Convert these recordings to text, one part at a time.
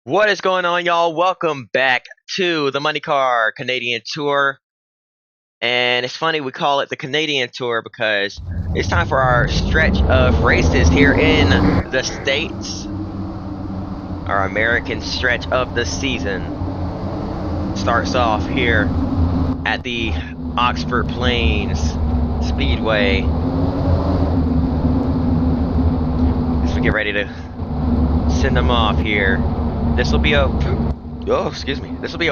What is going on, y'all? Welcome back to the MXNEYCAR Canadian Tour. And it's funny we call it the Canadian Tour because it's time for our stretch of races here in the States. Our American stretch of the season starts off here at the Oxford Plains Speedway as we get ready to send them off here. This will be a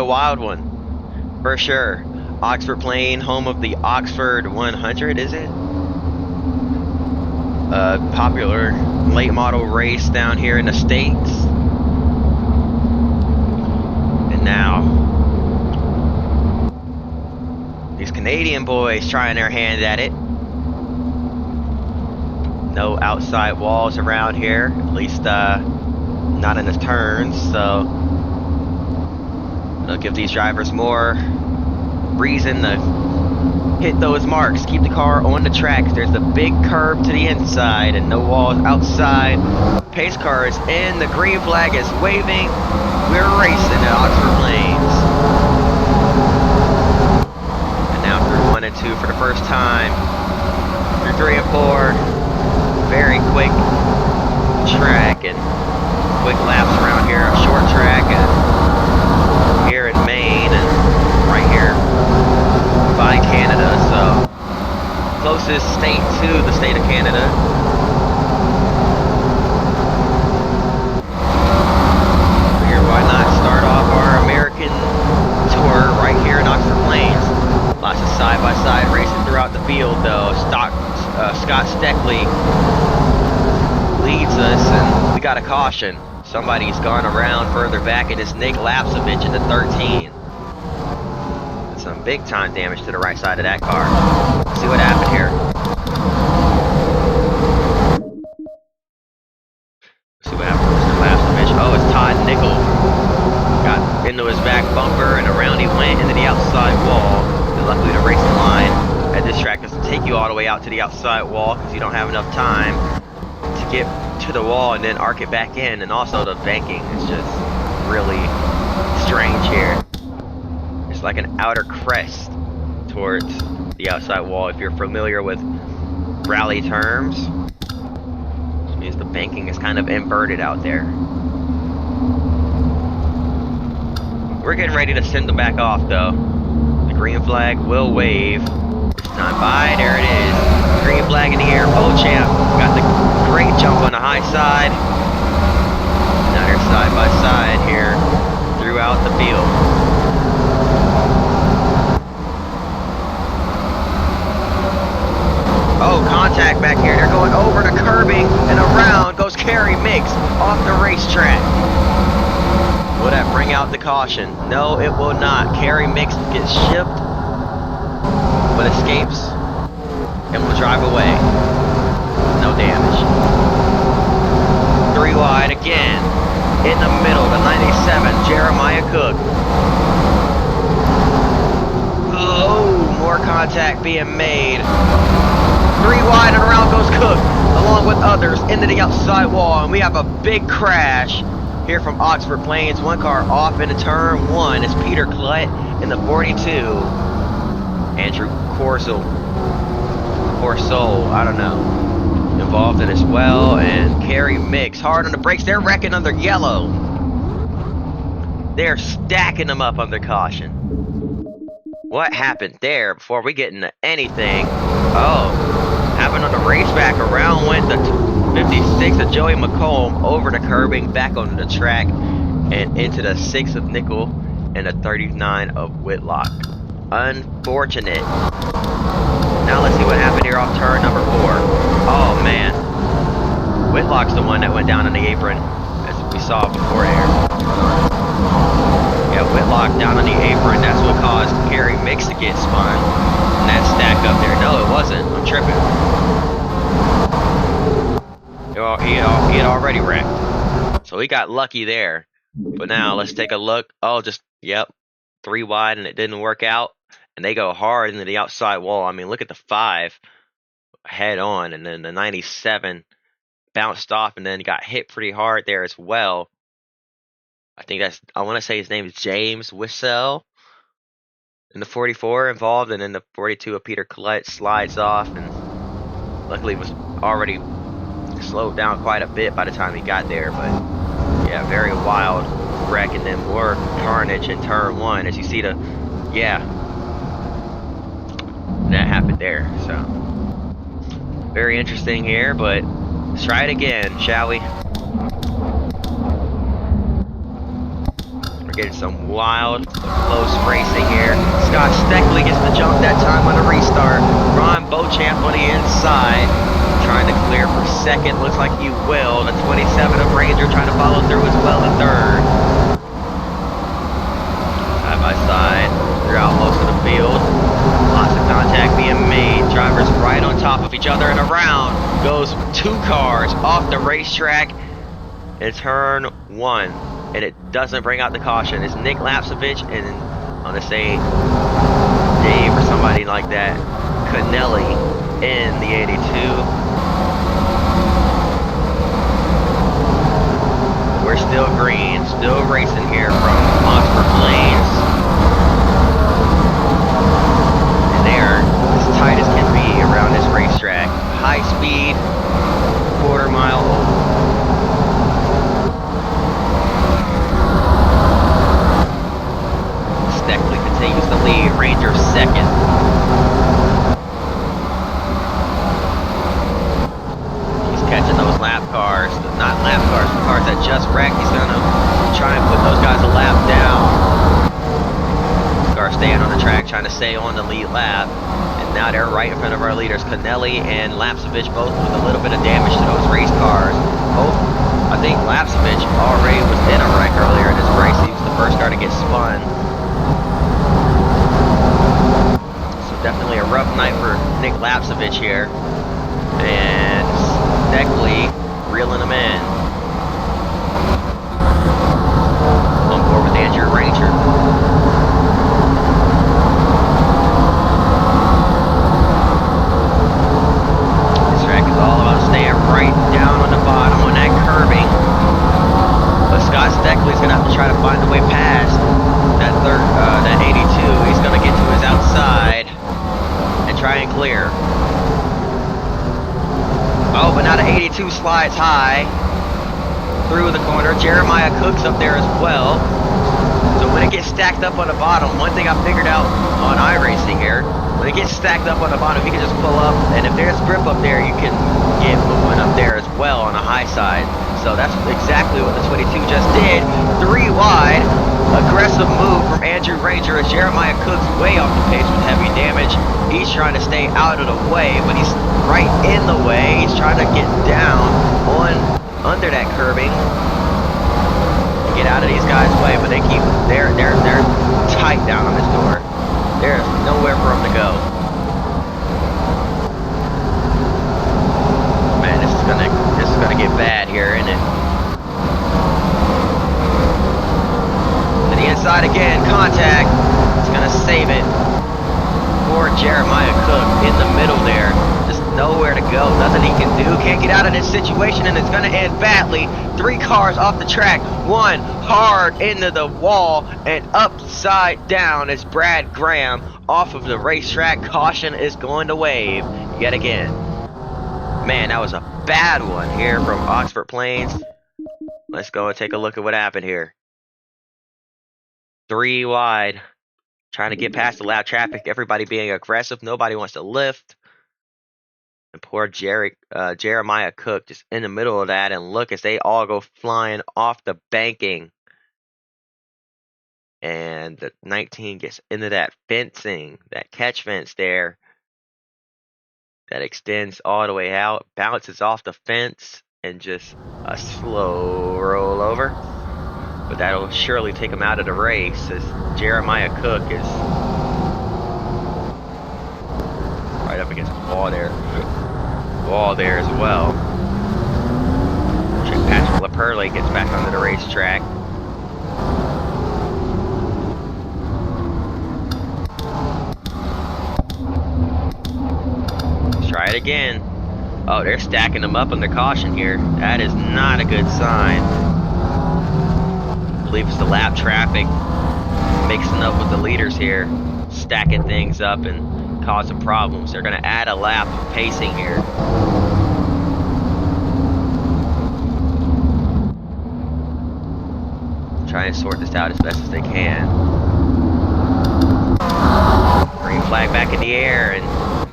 wild one for sure. Oxford Plain, home of the Oxford 100, is it? A popular late model race down here in the States. And now, these Canadian boys trying their hand at it. No outside walls around here, at least not in the turns, so it'll give these drivers more reason to hit those marks, keep the car on the track. There's a big curb to the inside and no walls outside. Pace car is in, the green flag is waving. We're racing at Oxford Plains. And now through 1 and 2 for the first time. Through 3 and 4, very quick track and quick laps around here. A short track and here in Maine and right here by Canada, so closest state to the state of Canada. Figure why not start off our American tour right here in Oxford Plains. Lots of side-by-side racing throughout the field though. Scott Steckley leads us and we got a caution. Somebody's gone around further back and it's Nick Lapsovich in the 13. Some big time damage to the right side of that car. Let's see what happened here. Let's see what happened to Mr. Lapsovich. Oh, it's Todd Nickel. Got into his back bumper and around he went into the outside wall. And luckily the racing line at this track doesn't take you all the way out to the outside wall because you don't have enough time to get to the wall and then arc it back in. And also the banking is just really strange here. It's like an outer crest towards the outside wall if you're familiar with rally terms. Which means the banking is kind of inverted out there. We're getting ready to send them back off though. The green flag will wave. This time by, there it is. Green flag in the air, pole champ. Got the great jump on the high side. Now they're side by side here throughout the field. Oh, contact back here. They're going over the curbing and around goes Kerry Mix off the racetrack. Will that bring out the caution? No, it will not. Kerry Mix gets shipped, but escapes and will drive away. No damage. 3 wide again. In the middle, the 97, Jeremiah Cook. Oh, more contact being made. 3 wide and around goes Cook, along with others, into the outside wall. And we have a big crash here from Oxford Plains. One car off into turn 1 is Peter Clutt in the 42. Andrew Corso, I don't know, involved in as well. And Kerry Mix, hard on the brakes. They're wrecking under yellow. They're stacking them up under caution. What happened there before we get into anything? Oh, happened on the raceback. Around went the 56 of Joey McComb over the curbing, back onto the track, and into the 6 of Nickel and the 39 of Whitlock. Unfortunate. Now let's see what happened here off turn number 4. Oh man, Whitlock's the one that went down on the apron, as we saw before here. Yeah, Whitlock down on the apron. That's what caused Kerry Mix to get spun. And that stack up there. No, it wasn't. I'm tripping. He had already wrecked. So he got lucky there. But now let's take a look. Oh, yep. 3 wide and it didn't work out. And they go hard into the outside wall. I mean, look at the 5 head on. And then the 97 bounced off and then got hit pretty hard there as well. I think I want to say his name is James Wissell. In the 44 involved, and in the 42 of Peter Collette slides off, and luckily was already slowed down quite a bit by the time he got there. But yeah, very wild wreck, and then more carnage in turn one as you see that happened there. So very interesting here, but let's try it again, shall we? We're getting some wild, close racing here. Scott Steckley gets the jump that time on a restart. Ron Beauchamp on the inside, trying to clear for second. Looks like he will. The 27 of Ranger trying to follow through as well in third. Side by side throughout most of the field. Lots of contact being made. Drivers right on top of each other, and around goes two cars off the racetrack in turn one. And it doesn't bring out the caution. It's Nick Lapsovich and I'm gonna say Dave or somebody like that, Canelli in the 82. We're still green, still racing here from Oxford Plains. And they are as tight as can be around this racetrack. High speed, quarter-mile oval. Steckley continues to lead, Ranger second. He's catching those lap cars, not lap cars, the cars that just wrecked. He's gonna try and put those guys a lap down. Cars staying on the track, trying to stay on the lead lap. And now they're right in front of our leaders, Canelli and Lapsovich, both with a little bit of damage to those race cars. Both, I think Lapsovich already was in a wreck earlier in this race. He was the first car to get spun. Definitely a rough night for Nick Lapsovich here. And Steckley reeling him in. On board with Andrew Ranger. This track is all about staying right down on the bottom on that curving. But Scott Steckley's going to have to try to find a way past that that 82. He's going to get to his outside and try and clear. Oh, but now the 82 slides high through the corner. Jeremiah Cook's up there as well. So when it gets stacked up on the bottom, one thing I figured out on iRacing here, when it gets stacked up on the bottom, you can just pull up, and if there's grip up there, you can get moving up there as well on the high side. So that's exactly what the 22 just did. 3 wide, aggressive move from Andrew Ranger as Jeremiah Cook's way off the pace with heavy damage. He's trying to stay out of the way, but he's right in the way. He's trying to get down under that curbing, get out of these guys' way, but they're tight down on this door. There's nowhere for them to go. Man, this is gonna get bad here, isn't it? To the inside again, contact. It's gonna save it. Poor Jeremiah Cook in the middle there. Just nowhere to go. Nothing he can do. Can't get out of this situation, and it's gonna end badly. 3 cars off the track. 1 hard into the wall and upside down is Brad Graham off of the racetrack. Caution is going to wave yet again. Man, that was a bad one here from Oxford Plains. Let's go and take a look at what happened here. 3 wide. Trying to get past the loud traffic. Everybody being aggressive. Nobody wants to lift. And poor Jeremiah Cook just in the middle of that. And look as they all go flying off the banking. And the 19 gets into that fencing. That catch fence there. That extends all the way out. Bounces off the fence. And just a slow roll over. But that'll surely take him out of the race as Jeremiah Cook is right up against the wall there. Wall there as well. Patrick LaPerle gets back onto the racetrack. Let's try it again. Oh, they're stacking them up under caution here. That is not a good sign. believe it's the lap traffic mixing up with the leaders here, stacking things up and causing problems. They're going to add a lap of pacing here. Try and sort this out as best as they can. Green flag back in the air, and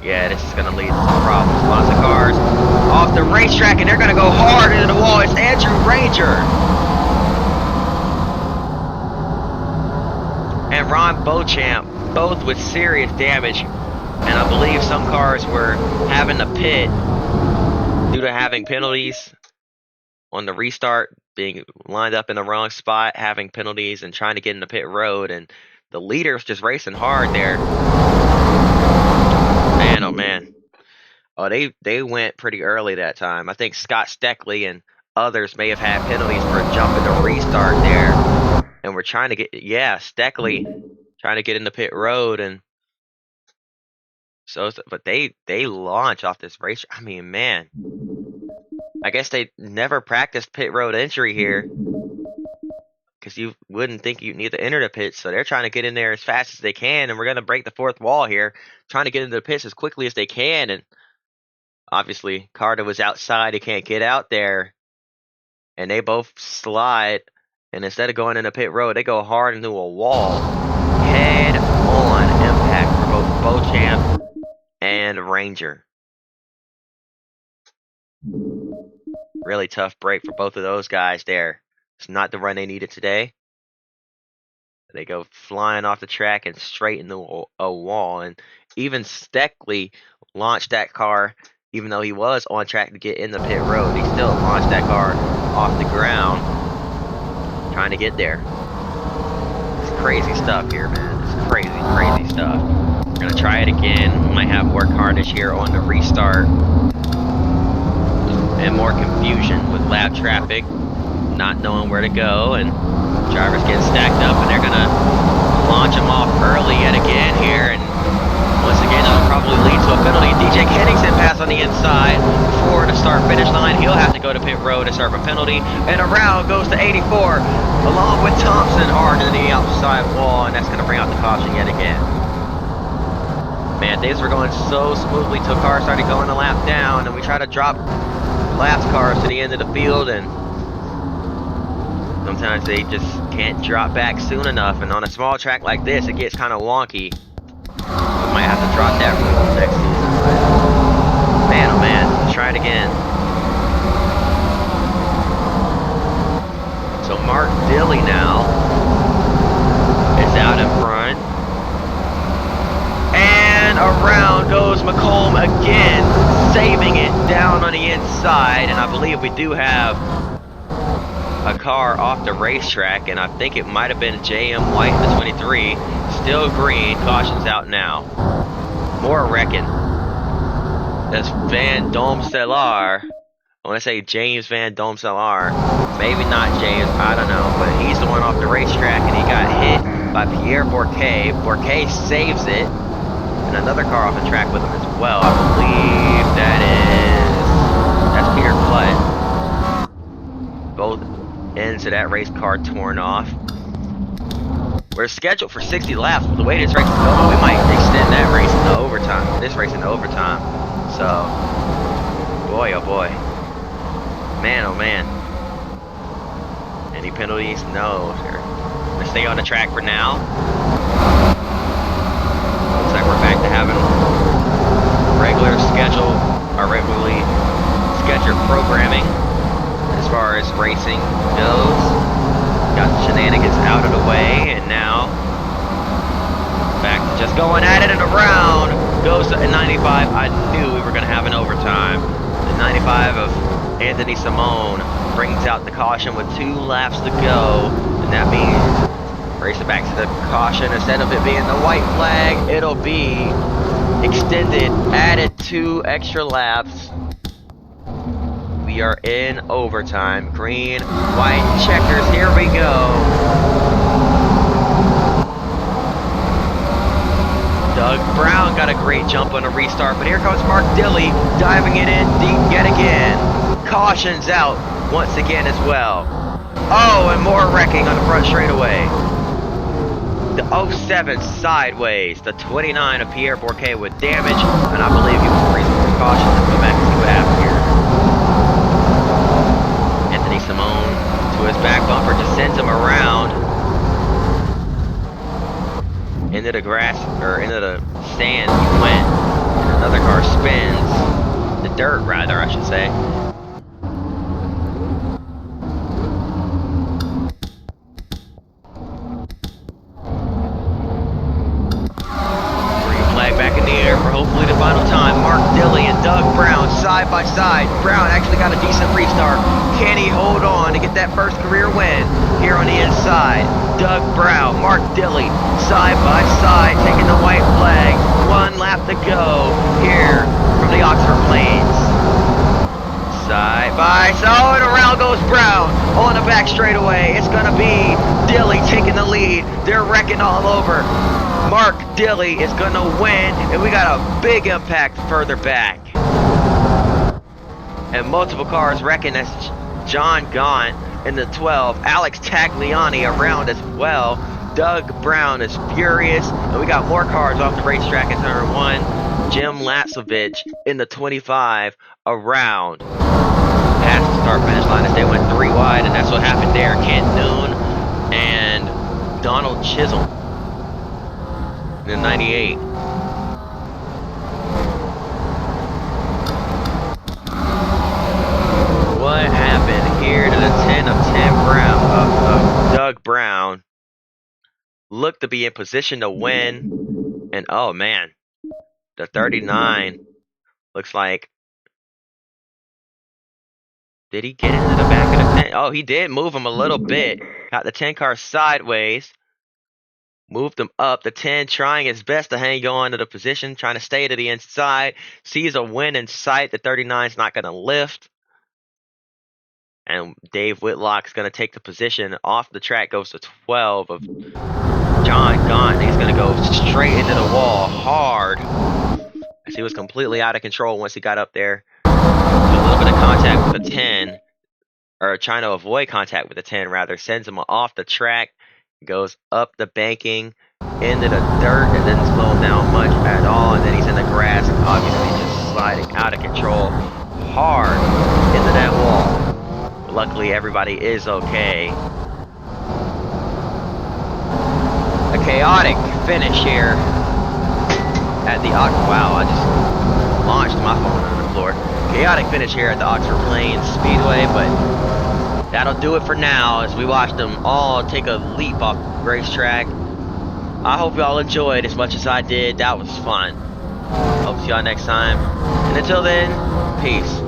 yeah, this is going to lead to some problems. Lots of cars off the racetrack, and they're going to go hard into the wall. It's Andrew Ranger and Ron Beauchamp, both with serious damage, and I believe some cars were having to pit due to having penalties on the restart, being lined up in the wrong spot, having penalties, and trying to get in the pit road, and the leader's just racing hard there. Man, oh man. Oh, they went pretty early that time. I think Scott Steckley and others may have had penalties for jumping the restart there. And we're trying to get, yeah, Steckley trying to get in the pit road, and so, but they launch off this race. I mean, man, I guess they never practiced pit road entry here, because you wouldn't think you'd need to enter the pits. So they're trying to get in there as fast as they can, and we're gonna break the fourth wall here, trying to get into the pits as quickly as they can. And obviously, Carter was outside; he can't get out there, and they both slide. And instead of going into pit road, they go hard into a wall. Head-on impact for both Beauchamp and Ranger. Really tough break for both of those guys there. It's not the run they needed today. They go flying off the track and straight into a wall. And even Steckley launched that car, even though he was on track to get in the pit road. He still launched that car off the ground, trying to get there. It's crazy stuff here, man. It's crazy, crazy stuff. We're gonna try it again. We might have more carnage here on the restart, and more confusion with lap traffic, not knowing where to go, and drivers getting stacked up, and they're gonna launch them off early yet again here. And once again, it'll probably lead to a penalty. DJ Kenningson pass on the inside before the start-finish line. He'll have to go to pit road and serve a penalty. And around goes to 84, along with Thompson hard into the outside wall, and that's going to bring out the caution yet again. Man, things were going so smoothly till cars started going a lap down, and we try to drop laps cars to the end of the field, and sometimes they just can't drop back soon enough. And on a small track like this, it gets kind of wonky. We might have to drop that rule next season. But man, oh man, let's try it again. So Mark Dilley now is out in front. And around goes McComb again, saving it down on the inside. And I believe we do have a car off the racetrack, and I think it might have been J.M. White in the 23. Still green, caution's out now. More wrecking. That's Van Domselaar. I want to say James Van Domselaar. Maybe not James, I don't know. But he's the one off the racetrack, and he got hit by Pierre Bourquet. Bourquet saves it. And another car off the track with him as well. I believe that's Peter Flood. Both ends of that race car torn off. We're scheduled for 60 laps, but the way this race is going, we might extend that race into overtime. This race into overtime. So, boy, oh boy. Man, oh man. Any penalties? No. They're gonna stay on the track for now. Looks like we're back to having regularly scheduled programming as far as racing goes. Got the shenanigans out of the way, and now back to just going at it, and around goes to 95. I knew we were going to have an overtime. The 95 of Anthony Simone brings out the caution with 2 laps to go, and that means race it back to the caution. Instead of it being the white flag, it'll be extended, added 2 extra laps. We are in overtime. Green, white, checkers. Here we go. Doug Brown got a great jump on a restart, but here comes Mark Dilley diving it in deep yet again. Caution's out once again as well. Oh, and more wrecking on the front straightaway. The 07 sideways. The 29 of Pierre Bourquet with damage, and I believe he was reasonable precaution. Let's go back and see what happened here. Anthony Simone to his back bumper just sends him around into the grass, or into the sand he went, and another car spins. The dirt, rather, I should say. Green flag back in the air for hopefully the final time. Mark Dilley and Doug Brown side by side. Brown actually got a decent restart. Can he hold on to get that first career win here on the inside? Doug Brown, Mark Dilley, side by side, taking the white flag. 1 lap to go here from the Oxford Plains. Side by side, and around goes Brown on the back straightaway. It's gonna be Dilley taking the lead. They're wrecking all over. Mark Dilley is gonna win, and we got a big impact further back. And multiple cars wrecking. That's John Gaunt in the 12. Alex Tagliani around as well. Doug Brown is furious, and we got more cars off the racetrack in turn 1. Jim Latsovich in the 25 around. Past the start finish line as they went 3 wide, and that's what happened there. Kent Noon and Donald Chisholm in the 98. What happened here to the 10 of Doug Brown? Looked to be in position to win, and oh man, the 39 looks like, did he get into the back of the 10? Oh, he did move him a little bit. Got the 10 car sideways. Moved him up. The 10 trying his best to hang on to the position, trying to stay to the inside. Sees a win in sight. The 39's not going to lift. And Dave Whitlock's going to take the position. Off the track goes to 12 of John Gaunt. He's going to go straight into the wall hard, as he was completely out of control once he got up there. A little bit of contact with the 10, or trying to avoid contact with the 10 rather, sends him off the track, goes up the banking into the dirt, and didn't slow him down much at all, and then he's in the grass, obviously just sliding out of control hard into that wall. But luckily everybody is okay. A chaotic finish here at the wow, I just launched my phone on the floor. Chaotic finish here at the Oxford Plains Speedway, but that'll do it for now as we watched them all take a leap off the racetrack. I hope y'all enjoyed as much as I did. That was fun. Hope to see y'all next time. And until then, peace.